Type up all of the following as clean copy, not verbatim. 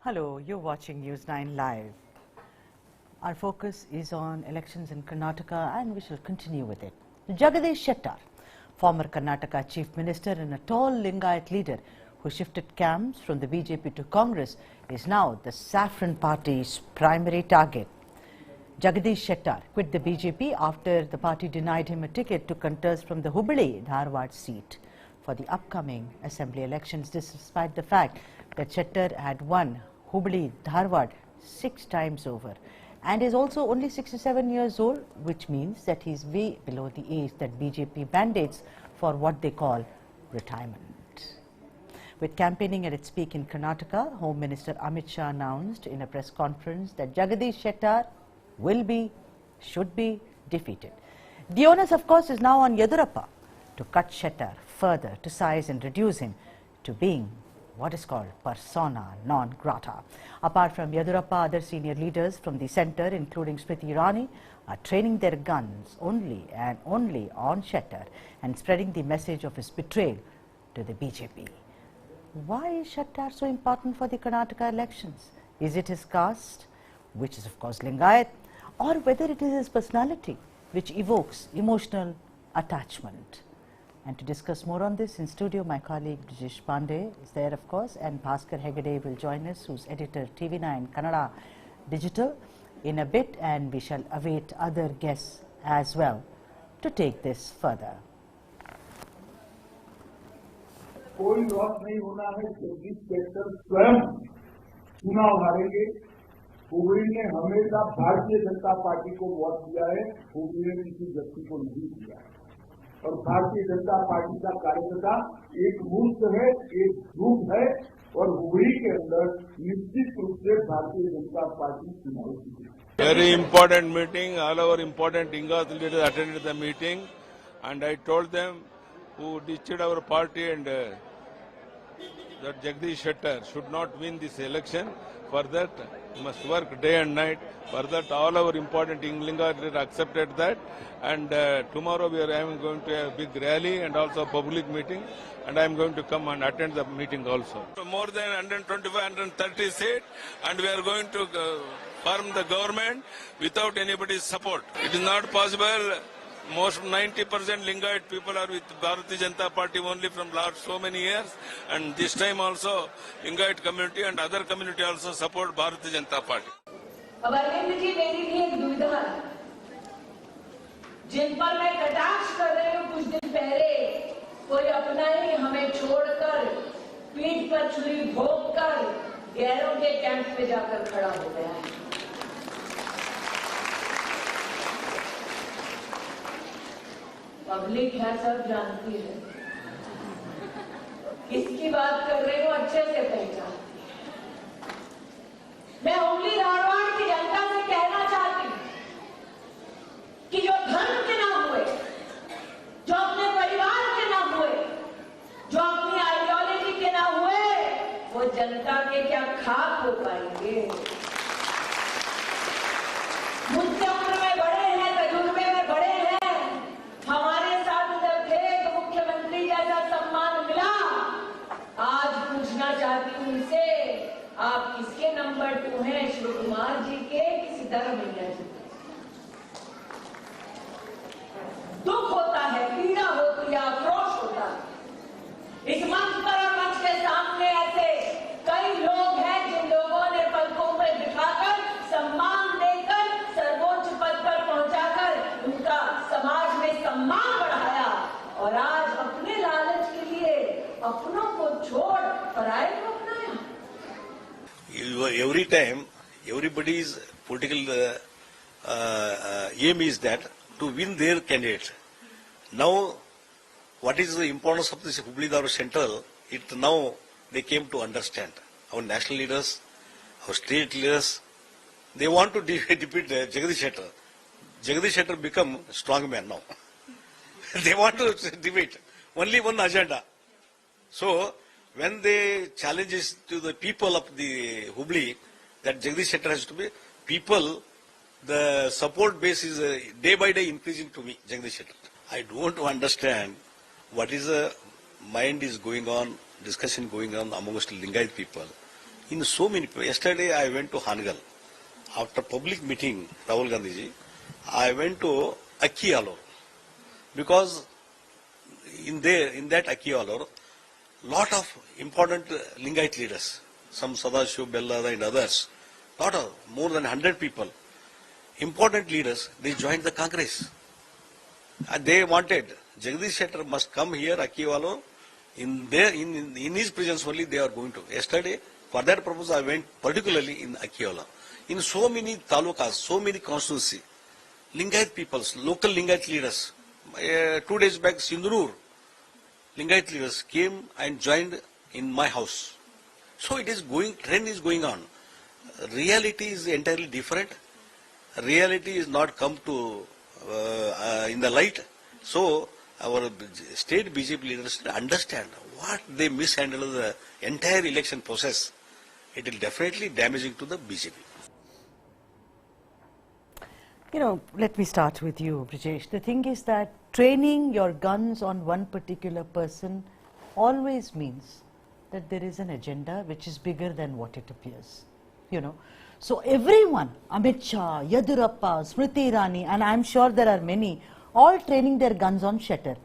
Hello, you're watching News9 Live. Our focus is on elections in Karnataka and we shall continue with it. Jagadish Shettar, former Karnataka Chief Minister and a tall Lingayat leader who shifted camps from the BJP to Congress, is now the Saffron Party's primary target. Jagadish Shettar quit the BJP after the party denied him a ticket to contest from the Hubballi-Dharwad seat for the upcoming assembly elections, despite the fact that Shettar had won Hubballi-Dharwad 6 times over and is also only 67 years old, which means that he's way below the age that BJP mandates for what they call retirement. With campaigning at its peak in Karnataka, Home Minister Amit Shah announced in a press conference that Jagadish Shettar should be defeated. The onus, of course, is now on Yediyurappa to cut Shettar further to size and reduce him to being what is called persona non grata. Apart from Yediyurappa, other senior leaders from the centre, including Smriti Irani, are training their guns only on Shettar and spreading the message of his betrayal to the BJP. Why is Shettar so important for the Karnataka elections? Is it his caste, which is of course Lingayat, or whether it is his personality, which evokes emotional attachment? And to discuss more on this, in studio, my colleague Brijesh Pandey is there, of course, and Bhaskar Hegde will join us, who's editor TV9 Kannada Digital, in a bit, and we shall await other guests as well to take this further. कोई loss नहीं होना है। जगदीश शेट्टर स्वयं चुनाव हारेंगे। हुबली ने हमेशा Bharatiya Janata party को vote दिया है, हुबली ने किसी व्यक्ति को नहीं दिया है। और भारतीय जनता पार्टी का कार्यकर्ता एक मूर्त है, एक ग्रुप है, और हुबली के अंदर निश्चित रूप से भारतीय जनता पार्टी चुनाव जीतेगी। Very important meeting. All our important Lingayat leaders attended the meeting, and I told them who ditched our party and that Jagadish Shettar should not win this election. For that, we must work day and night. For that, all our important Lingayat leaders accepted that. And tomorrow I am going to have a big rally and also a public meeting. And I am going to come and attend the meeting also. More than 125, 130 seats, and we are going to form the government without anybody's support. It is not possible. Most 90% Lingayat people are with Bharatiya Janata Party only from last so many years, and this time also Lingayat community and other community also support Bharatiya Janata Party. अब अरविंद जी मेरी भी एक दुविधा है, जिन पर मैं कटाक्ष कर रही हूँ। कुछ दिन पहले कोई अपना ही हमें छोड़कर पीठ पर छुरी भोंककर गैरों के कैंप पे जाकर खड़ा हो गया है। पब्लिक है, सब जानती है किसकी बात कर रही हूँ, अच्छे से पहचानती है। मैं हुबली धारवाड़ की जनता से कहना चाहती हूँ कि जो धर्म के ना हुए, जो अपने परिवार के ना हुए, जो अपनी आइडियोलॉजी के ना हुए, वो जनता के क्या खाक हो पाएंगे। मुझसे उम्र में बड़े हैं, तजुर्बे में बड़े हैं, हमारे साथ उधर थे तो मुख्यमंत्री जैसा सम्मान मिला। आज पूछना चाहती हूँ उनसे, आप किसके नंबर 2 हैं, शिव कुमार जी के कि सिद्धारमैया जी? दुख होता है, पीड़ा होती है, आक्रोश होता है। इस मंच पर और मंच के सामने ऐसे कई लोग हैं जिन लोगों ने पलकों पर बिठाकर, सम्मान देकर, सर्वोच्च पद पर पहुंचाकर उनका समाज में सम्मान बढ़ाया, और आज अपने लालच के लिए अपनों को छोड़ पराये को अपनाया। Every time, everybody's political aim is that to win their candidate. Now, what is the importance of this Hubballi-Dharwad Central? It now they came to understand. Our national leaders, our state leaders, they want to defeat Jagadish Shettar. Jagadish Shettar become strong man now. They want to defeat only one agenda. So, when they challenges to the people of the Hubli that Jagadish Shettar has to be, people, the support base is day by day increasing to me, Jagadish Shettar. I don't understand what is the mind is going on, discussion going on amongst Lingayat people. in so many, yesterday I went to Hangal. After public meeting, Rahul Gandhi ji, I went to Akkialur because in that Akkialur, lot of important Lingayat leaders, some Sadashiv, Bella and others, more than 100 people, important leaders, they joined the Congress. And they wanted, Jagadish Shettar must come here, Akkialur, in his presence only they are going to. Yesterday, for that purpose, I went particularly in Akkialur. In so many talukas, so many constituency, Lingayat peoples, local Lingayat leaders, 2 days back, Sindhurur, Lingayat leaders came and joined in my house. So it is trend is going on. Reality is entirely different. Reality is not come to in the light. So our state BJP leaders understand what they mishandled the entire election process. It will definitely damaging to the BJP. You know, let me start with you, Brijesh. The thing is that training your guns on one particular person always means that there is an agenda which is bigger than what it appears. You know, so everyone, Amit Shah, Yadurappa, Smriti Irani, and I'm sure there are many, all training their guns on Shettar.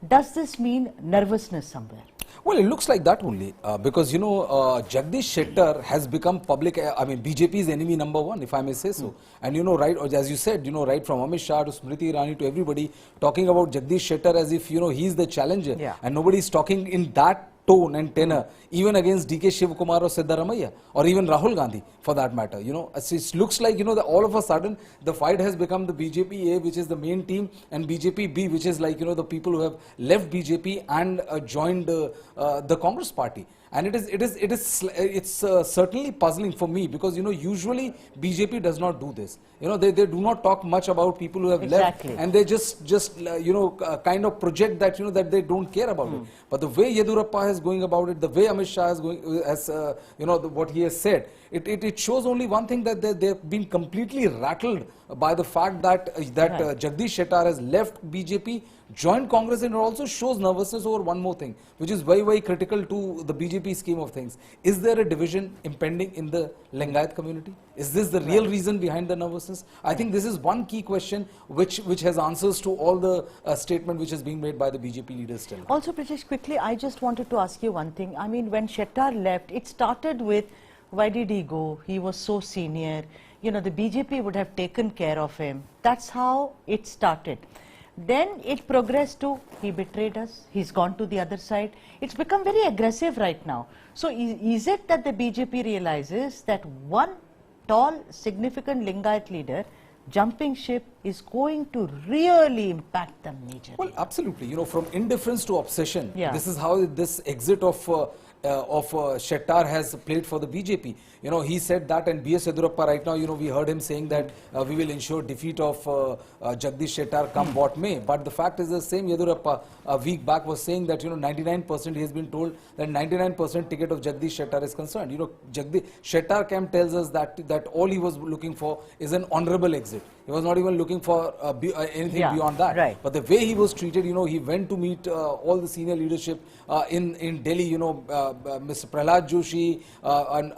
Does this mean nervousness somewhere? Well, it looks like that only because, you know, Jagadish Shettar has become BJP's enemy number one, if I may say so. And, you know, right, as you said, you know, right from Amit Shah to Smriti Irani to everybody talking about Jagadish Shettar as if, you know, he's the challenger. Yeah. And nobody is talking in that tone and tenor, even against DK Shivakumar or Siddaramaiah, or even Rahul Gandhi for that matter. You know, it looks like, you know, that all of a sudden the fight has become the BJP A, which is the main team, and BJP B, which is like, you know, the people who have left BJP and joined the Congress party. And it's certainly puzzling for me because, you know, usually BJP does not do this. You know, they do not talk much about people who have left, and they just you know, kind of project that, you know, that they don't care about it. But the way Yadurappa is going about it, the way Amit Shah is going, you know, what he has said, it shows only one thing, that they've been completely rattled by the fact that Jagadish Shettar has left BJP, joined Congress, and it also shows nervousness over one more thing, which is very, very critical to the BJP scheme of things. Is there a division impending in the Lingayat community? Is this the real reason behind the nervousness? I think this is one key question which has answers to all the statement which is being made by the BJP leaders still. Also, Brijesh, quickly, I just wanted to ask you one thing. I mean, when Shettar left, it started with, why did he go? He was so senior. You know, the BJP would have taken care of him. That's how it started. Then it progressed to, he betrayed us, he's gone to the other side. It's become very aggressive right now. So is it that the BJP realizes that one tall, significant Lingayat leader jumping ship is going to really impact them majorly? Well, absolutely. You know, from indifference to obsession, Yeah. This is how this exit of Shettar has played for the BJP. You know, he said that, and B.S. Yadurappa right now, you know, we heard him saying that we will ensure defeat of Jagadish Shettar come what may. But the fact is, the same Yadurappa a week back was saying that, you know, 99%, he has been told that 99% ticket of Jagadish Shettar is concerned. You know, Jagadish Shettar camp tells us that all he was looking for is an honorable exit. He was not even looking for anything beyond that. Right. But the way he was treated, you know, he went to meet all the senior leadership in Delhi, you know, Mr. Prahlad Joshi, and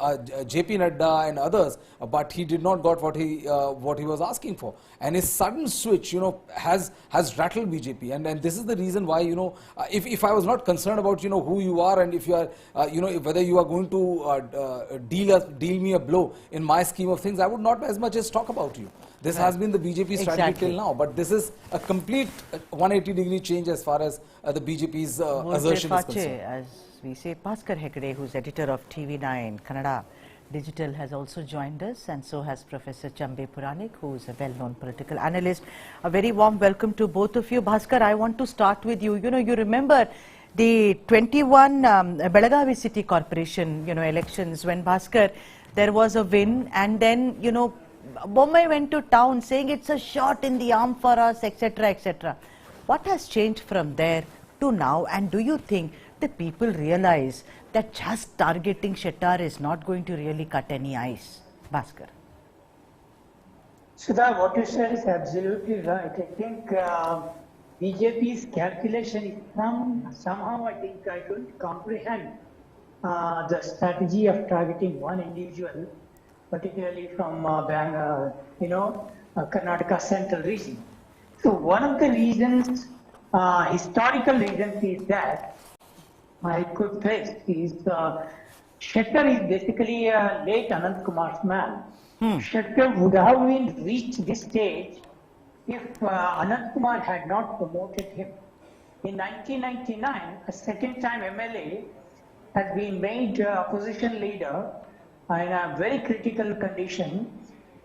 JP Nadda and others, but he did not got what he was asking for. And his sudden switch, you know, has rattled BJP. And this is the reason why, you know, if I was not concerned about, you know, who you are, and if you are, you know, whether you are going to deal me a blow in my scheme of things, I would not as much as talk about you. This has been the BJP strategy till now, but this is a complete 180-degree change as far as the BJP's assertion is concerned. As we say, Bhaskar Hegde, who's editor of TV9 Kannada Digital, has also joined us, and so has Professor Chambi Puranik, who is a well-known political analyst. A very warm welcome to both of you. Bhaskar, I want to start with you. You know, you remember the 21 Belagavi City Corporation, you know, elections, when Bhaskar, there was a win, and then, you know, Bombay went to town saying it's a shot in the arm for us, etc., etc. What has changed from there to now, and do you think the people realize that just targeting Shettar is not going to really cut any ice? Bhaskar. Sudha, what you said is absolutely right. I think BJP's calculation is somehow I think I don't comprehend the strategy of targeting one individual, particularly from Karnataka Central region. So one of the reasons, historical reasons, is that I could trace is Shettar is basically a late Anant Kumar's man. Shettar would have been reached this stage if Anant Kumar had not promoted him. In 1999, a second-time MLA has been made opposition leader in a very critical condition.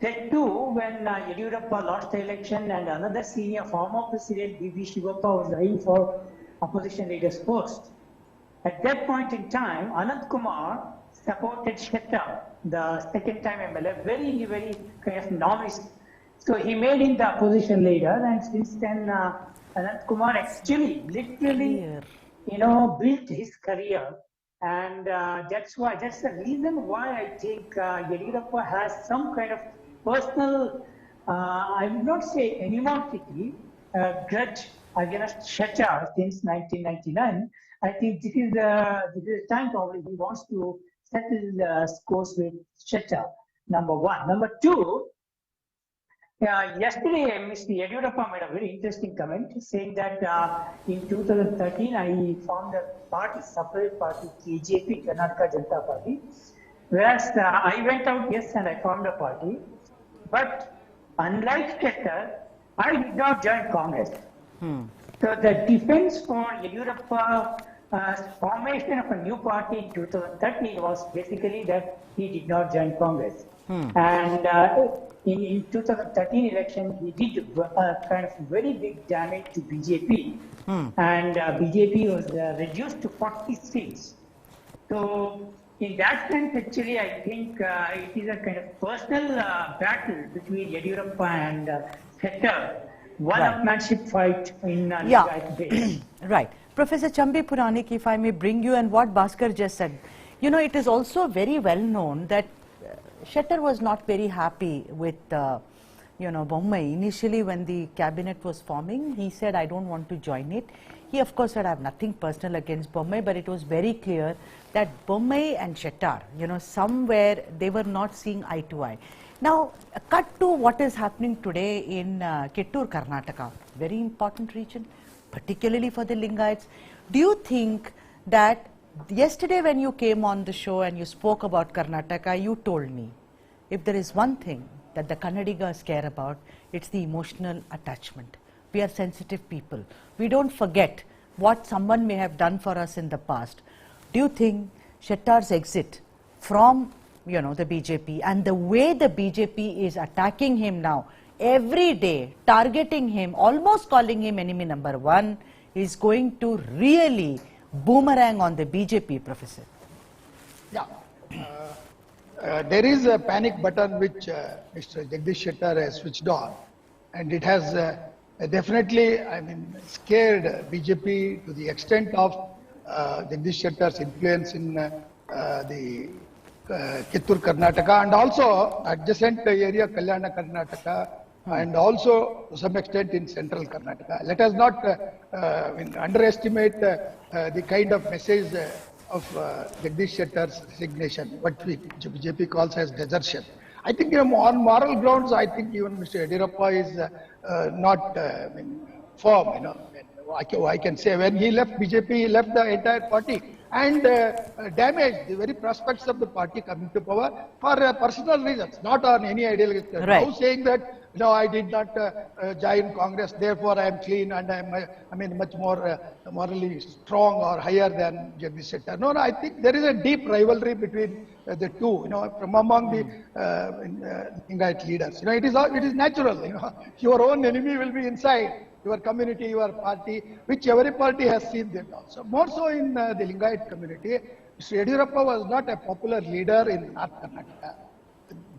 That too, when Yediyurappa lost the election and another senior former president, B.V. Shivappa, was eyeing for opposition leader's post. At that point in time, Anant Kumar supported Shettar, the second-time MLA, very kind of novice. So he made him the opposition leader, and since then, Anant Kumar actually, literally, built his career. And that's the reason why I think Yediyurappa has some kind of personal, I would not say animosity, grudge against Shettar since 1999. I think this is the time probably he wants to settle scores with Shettar, number one. Number two, yesterday Mr. Yediyurappa made a very interesting comment saying that in 2013 I formed a party, separate party, BJP, Karnataka Janata Party, whereas I went out, yes, and I formed a party, but unlike Shettar, I did not join Congress. So the defense for Yediyurappa's formation of a new party in 2013 was basically that he did not join Congress. And in 2013 election, he did kind of very big damage to BJP. And BJP was reduced to 40 seats. So in that sense, actually, I think it is a kind of personal battle between Yediyurappa and Shettar. One-upmanship fight in Lingayat base. Right. Professor Chambi, Puranik, if I may bring you, and what Bhaskar just said, it is also very well known that Shettar was not very happy with, Bommai. Initially, when the cabinet was forming, he said, I don't want to join it. He, of course, said, I have nothing personal against Bommai, but it was very clear that Bommai and Shettar, somewhere they were not seeing eye to eye. Now, cut to what is happening today in Kittur, Karnataka, very important region, particularly for the Lingayats. Do you think that yesterday when you came on the show and you spoke about Karnataka, you told me, if there is one thing that the Kannadigas care about, it's the emotional attachment. We are sensitive people. We don't forget what someone may have done for us in the past. Do you think Shettar's exit from the BJP and the way the BJP is attacking him now, every day, targeting him, almost calling him enemy number one, is going to really boomerang on the BJP, Professor? Yeah. There is a panic button which Mr. Jagadish Shettar has switched on, and it has definitely, scared BJP to the extent of Jagadish Shettar's influence in the Kittur, Karnataka, and also adjacent area Kalyana, Karnataka, and also to some extent in central Karnataka. Let us not underestimate the kind of message of Jagadish Shettar's resignation, what BJP calls as desertion. I think on moral grounds, I think even Mr. Yediyurappa is not firm. I can say when he left BJP, he left the entire party and damaged the very prospects of the party coming to power for personal reasons, not on any ideological. Right. Now saying that, I did not join Congress, therefore I am clean and I am much more morally strong or higher than Jagadish Shettar. No, I think there is a deep rivalry between the two, from among the Lingayat leaders. It is natural, your own enemy will be inside your community, your party, which every party has seen that also. More so in the Lingayat community, Mr. Yediyurappa was not a popular leader in North Karnataka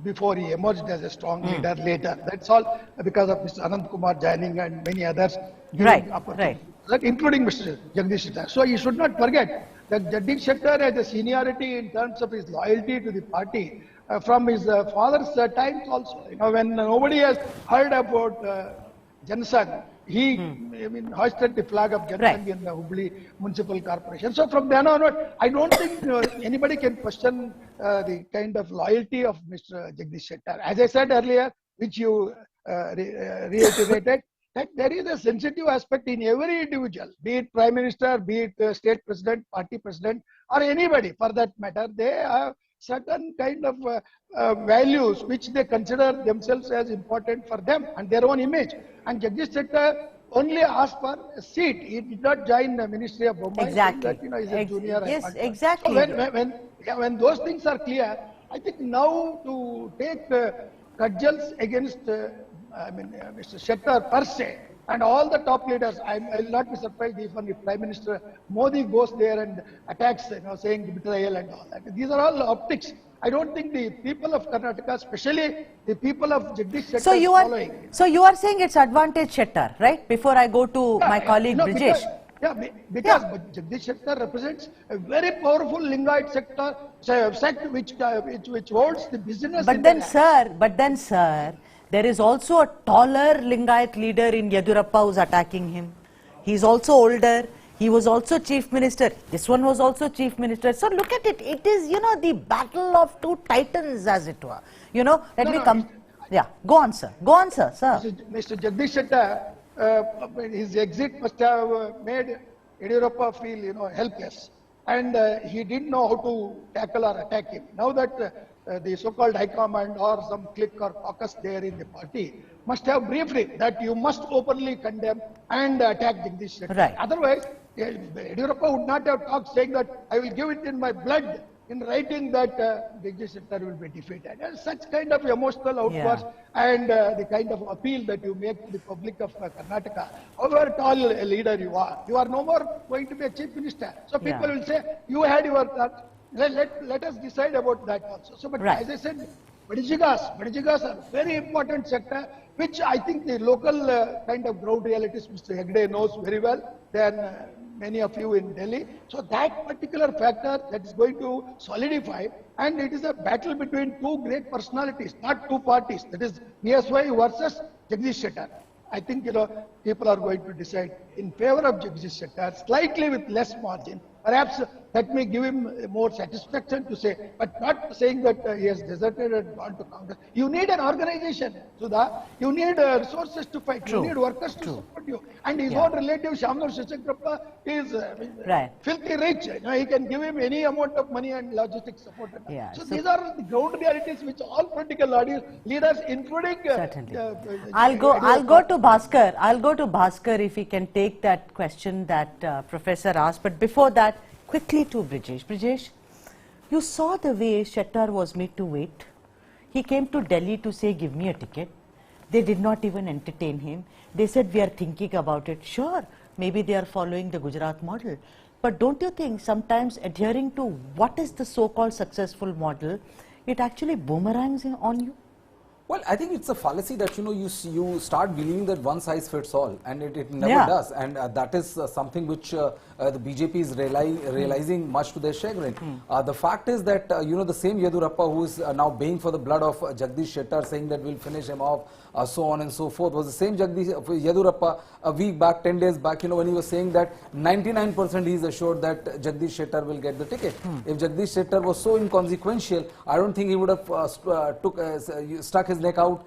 before he emerged as a strong leader later. That's all because of Mr. Anant Kumar joining and many others. Right. Including Mr. Jagadish Shettar. So you should not forget that Jagadish Shettar has a seniority in terms of his loyalty to the party from his father's times also. When nobody has heard about Janasangh, he I mean, hoisted the flag of Janasangh in the Hubli Municipal Corporation. So from then onward, I don't think anybody can question the kind of loyalty of Mr. Jagadish Shettar. As I said earlier, which you reiterated, that there is a sensitive aspect in every individual, be it Prime Minister, be it State President, Party President, or anybody for that matter. They have certain kind of values which they consider themselves as important for them and their own image. And Jagadish Shettar only asked for a seat. He did not join the Ministry of Bombay. Exactly. That, he's a junior. Yes, exactly. So when those things are clear, I think now to take cudgels against Mr. Shettar per se, and all the top leaders, I will not be surprised if Prime Minister Modi goes there and attacks, saying betrayal and all that. These are all optics. I don't think the people of Karnataka, especially the people of Jagadish Shettar, So you are saying it's advantage Shettar, right? Before I go to my colleague Brijesh. Because Jagadish Shettar represents a very powerful Lingayat sect which holds the business. But then sir, there is also a taller Lingayat leader in Yediyurappa who's attacking him. He's also older. He was also chief minister. This one was also chief minister. So look at it. It is, the battle of two titans, as it were. Yeah, go on, sir. Go on, sir. Mr. Jagadish Shettar, his exit must have made Yediyurappa feel, helpless. And he didn't know how to tackle or attack him. Now that the so-called high command or some clique or caucus there in the party must have briefed him that you must openly condemn and attack Jagadish Shettar. Right. Otherwise, Yediyurappa would not have talked saying that I will give it in my blood in writing that Jagadish Shettar will be defeated. And such kind of emotional outbursts and the kind of appeal that you make to the public of Karnataka, however tall a leader you are no more going to be a chief minister. So people will say, you had your thoughts. Let us decide about that also. So, but as I said, Badijigas are very important sector, which I think the local kind of ground realities Mr. Hegde knows very well than many of you in Delhi. So that particular factor that is going to solidify, and it is a battle between two great personalities, not two parties. That is BSY versus Jagadish Shettar. I think people are going to decide in favor of Jagadish Shettar, slightly with less margin. Perhaps that may give him more satisfaction to say, but not saying that he has deserted and gone to Congress. You need an organization, Sudha. You need resources to fight. True. You need workers to support you. And his own relative, Shamnar Shashankrappa, is filthy rich. He can give him any amount of money and logistics support. So these are the ground realities which all political leaders, including... Certainly. I'll go to Bhaskar. I'll go to Bhaskar if he can take that question that Professor asked. But before that, quickly to Brijesh. Brijesh, you saw the way Shettar was made to wait. He came to Delhi to say, give me a ticket. They did not even entertain him. They said, we are thinking about it. Sure, maybe they are following the Gujarat model. But don't you think sometimes adhering to what is the so-called successful model, it actually boomerangs on you? Well, I think it's a fallacy that, you start believing that one size fits all, and it never does. And that is something which the BJP is realizing much to their chagrin. The fact is that, the same Yediyurappa who is now baying for the blood of Jagadish Shettar, saying that we'll finish him off, so on and so forth, was the same Yediyurappa a week back, 10 days back, when he was saying that 99% he is assured that Jagadish Shettar will get the ticket. If Jagadish Shettar was so inconsequential, I don't think he would have stuck his neck out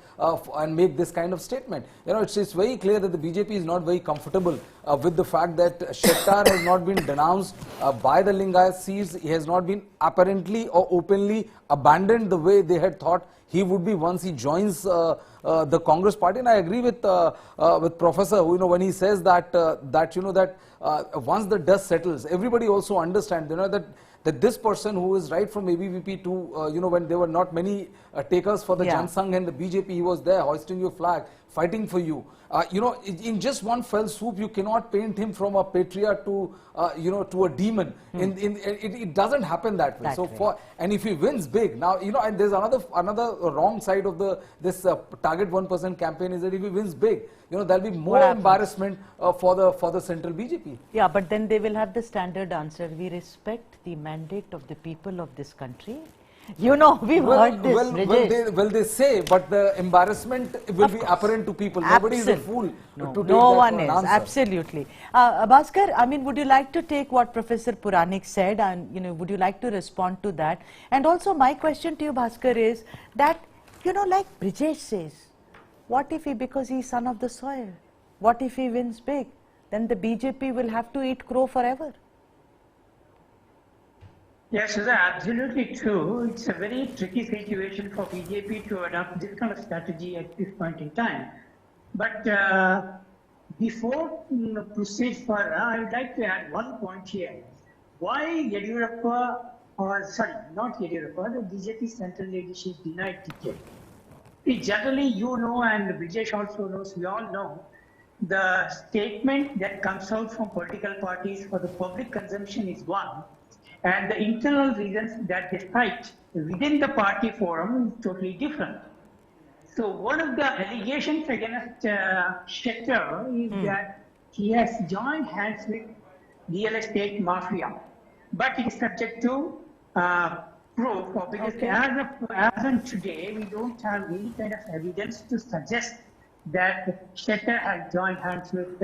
and make this kind of statement. It's very clear that the BJP is not very comfortable with the fact that Shettar has not been denounced by the Lingayat seats. He has not been apparently or openly abandoned the way they had thought he would be once he joins the Congress party. And I agree with Professor, when he says that once the dust settles, everybody also understands, that this person who is right from ABVP to, when there were not many takers for the Jansangh and the BJP, he was there hoisting your flag, fighting for you. In just one fell swoop, you cannot paint him from a patriot to, to a demon. It doesn't happen that way. And if he wins big, now, and there's another wrong side of this Target 1% campaign is that if he wins big, there'll be more embarrassment for the central BJP. Yeah, but then they will have the standard answer. We respect the mandate of the people of this country, You know, we've heard this, Brijesh. Well, they say, but the embarrassment will be apparent to people. Nobody is a fool No, to take no that one for an is. answer. Absolutely. Bhaskar, I mean, would you like to take what Professor Puranik said, and, you know, would you like to respond to that? And also, my question to you, Bhaskar, is that, you know, like Brijesh says, what if he, because he's son of the soil, what if he wins big? Then the BJP will have to eat crow forever. Yes, Sudha, absolutely true. It's a very tricky situation for BJP to adopt this kind of strategy at this point in time. But before proceed further, I would like to add one point here. Why Yediyurappa, or sorry, not Yediyurappa, the BJP central leadership denied ticket. Generally, you know, and Brijesh also knows, we all know, the statement that comes out from political parties for the public consumption is one, and the internal reasons that they cite within the party forum is totally different. So one of the allegations against Shettar is that he has joined hands with real estate mafia, but it is subject to proof, because as of today, we don't have any kind of evidence to suggest that Shettar has joined hands with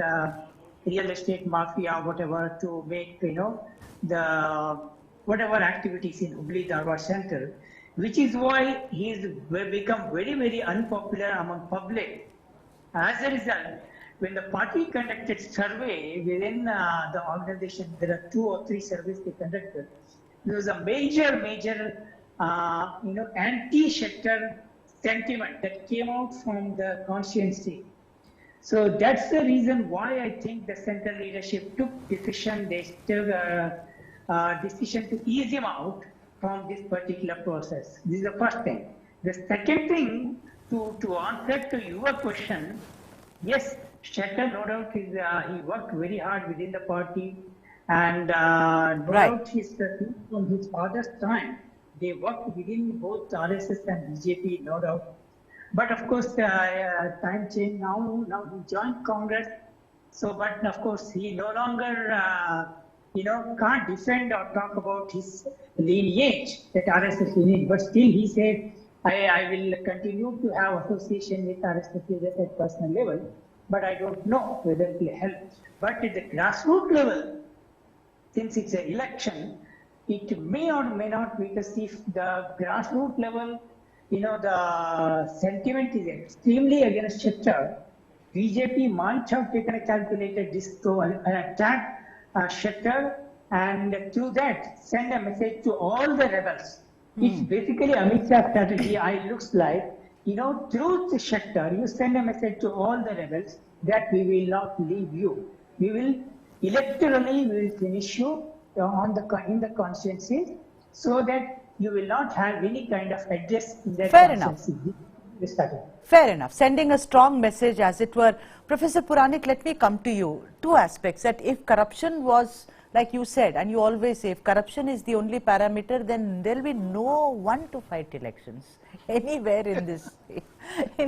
real estate mafia, whatever, to make, you know, the whatever activities in Hubli Dharwad Center, which is why he's become very, very unpopular among public. As a result, when the party conducted survey within the organization, there are 2 or 3 surveys they conducted. There was a major, you know, anti-Shettar sentiment that came out from the constituency. So that's the reason why I think the central leadership took decision. They took decision to ease him out from this particular process. This is the first thing. The second thing, to answer to your question, yes, Shettar, no doubt, he worked very hard within the party, and no doubt from his father's time, they worked within both RSS and BJP, no doubt. But of course, time changed now. Now he joined Congress. So, but of course, he no longer, you know, can't defend or talk about his lineage, that RSS lineage. But still, he said, I will continue to have association with RSS at personal level. But I don't know whether it will help. But at the grassroots level, since it's an election, it may or may not, because if the grassroots level, you know, the sentiment is extremely against Shettar, BJP might have taken a calculated risk to attack Shettar, and through that send a message to all the rebels. It's basically Amit Shah strategy. Looks like, you know, through the Shettar, you send a message to all the rebels that we will not leave you. We will electorally, we will finish you in the constituency, so that you will not have any kind of address in that constituency. Fair enough. Sending a strong message, as it were. Professor Puranik, let me come to you. 2 aspects. That if corruption was, like you said, and you always say, if corruption is the only parameter, then there will be no one to fight elections anywhere in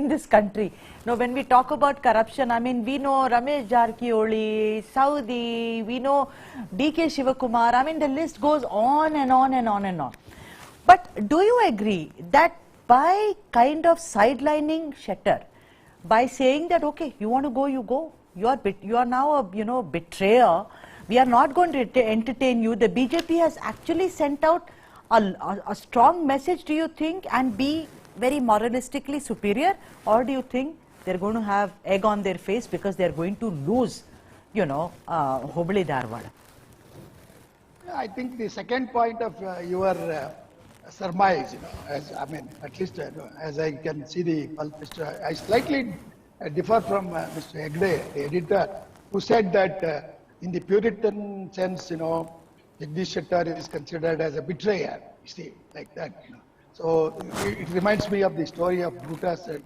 this country. Now, when we talk about corruption, I mean, we know Ramesh Jarkioli, Saudi, we know DK Shivakumar. I mean, the list goes on and on and on and on. But do you agree that by kind of sidelining Shettar, by saying that, okay, you want to go, you go. You are now a, you know, betrayer. We are not going to entertain you. The BJP has actually sent out a strong message, do you think, and be very moralistically superior? Or do you think they're going to have egg on their face because they're going to lose, you know, Hubli Dharwad? I think the second point of your surmise, you know, as I mean, at least as I can see the picture, I slightly differ from Mr. Hegde, the editor, who said that in the Puritan sense, you know, Jagadish Shettar is considered as a betrayer, you see, like that, you know. So it reminds me of the story of Brutus and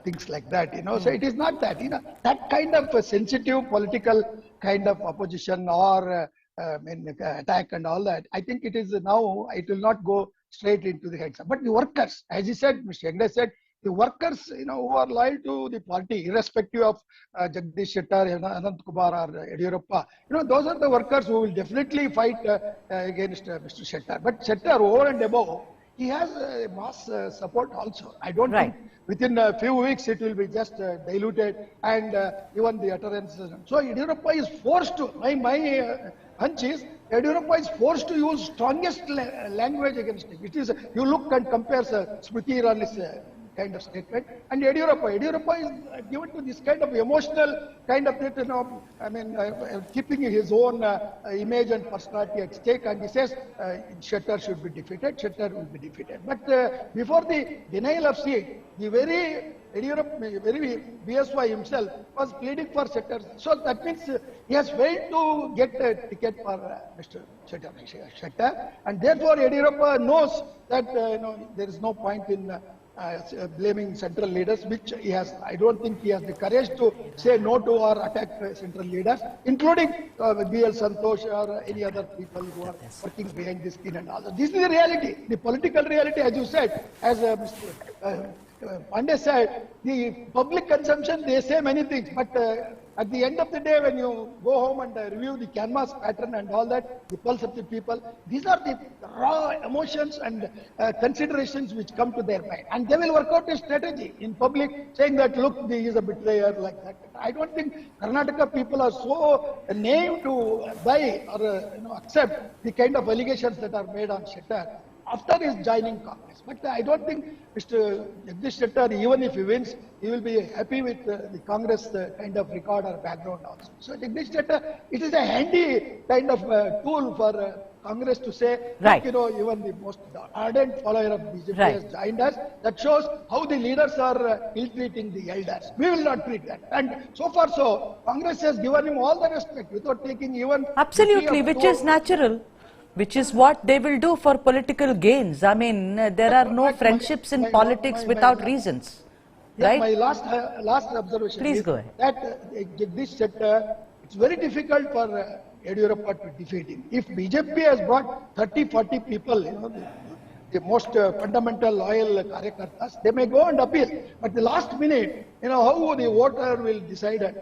things like that, you know. So it is not that, you know, that kind of a sensitive political kind of opposition or attack and all that. I think it is now, it will not go straight into the heads. But the workers, as you said, Mr. Hegde said, the workers, you know, who are loyal to the party, irrespective of Jagadish Shettar, Anant Kumar or Yediyurappa, you know, those are the workers who will definitely fight against Mr. Shettar. But Shettar, over and above, he has mass support also. I don't Right. think within a few weeks it will be just diluted and even the utterances. So Yediyurappa is forced to, my hunch is, Yediyurappa is forced to use strongest language against him. It is, you look and compare Smriti Irani's kind of statement, and Yediyurappa is given to this kind of emotional kind of, keeping his own image and personality at stake, and he says Shettar should be defeated, Shettar will be defeated. But before the denial of seat, the very BSY himself was pleading for Shettar. So that means he has failed to get a ticket for Mr. Shettar, and therefore Yediyurappa knows that there is no point in blaming central leaders, which he has. I don't think he has the courage to say no to or attack central leaders, including BL Santosh or any other people who are working behind the scene and all that. This is the reality, the political reality, as you said, as Mr. Pandey said, the public consumption, they say many things, but at the end of the day, when you go home and review the canvas pattern and all that, the pulse of the people, these are the raw emotions and considerations which come to their mind. And they will work out a strategy in public, saying that, look, he is a betrayer, like that. I don't think Karnataka people are so naive to buy or accept the kind of allegations that are made on Shettar after his joining Congress. But I don't think Mr. Jagadish Shettar, even if he wins, he will be happy with the Congress kind of record or background also. So Jagadish Shettar, it is a handy kind of tool for Congress to say, right. Even the most ardent follower of BJP right. has joined us. That shows how the leaders are ill-treating the elders. We will not treat that. And so far so, Congress has given him all the respect without taking even... Absolutely, which is natural. Which is what they will do for political gains. I mean, there are no friendships in politics without reasons. Yeah, right? My last observation Please is go ahead. that Jagadish Shettar, it's very difficult for Yediyurappa to defeat him. If BJP has brought 30, 40 people, the most fundamental loyal karyakartas, they may go and appeal. But the last minute, how the voter will decide.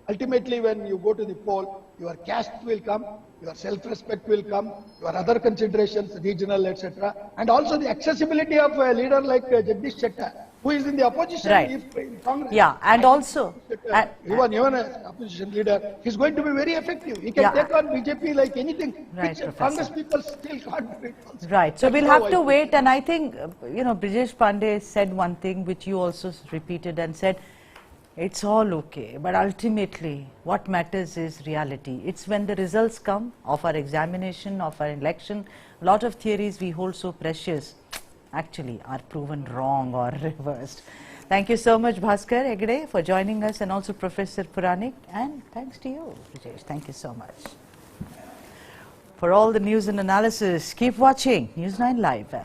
Ultimately, when you go to the poll, your caste will come, your self-respect will come, your other considerations, regional, etc. And also the accessibility of a leader like Jagadish Shettar, who is in the opposition right. if in Congress. Yeah, and also... even as opposition leader, he's going to be very effective. He can take on BJP like anything, right, which Congress people still can't do it also. Right, so That's we'll how have I to think. wait, and I think, Brijesh Pandey said one thing which you also repeated and said, it's all okay, but ultimately what matters is reality. It's when the results come of our examination, of our election, a lot of theories we hold so precious actually are proven wrong or reversed. Thank you so much, Bhaskar Hegde, for joining us, and also Professor Puranik, and thanks to you, Brijesh. Thank you so much. For all the news and analysis, keep watching News9 Live.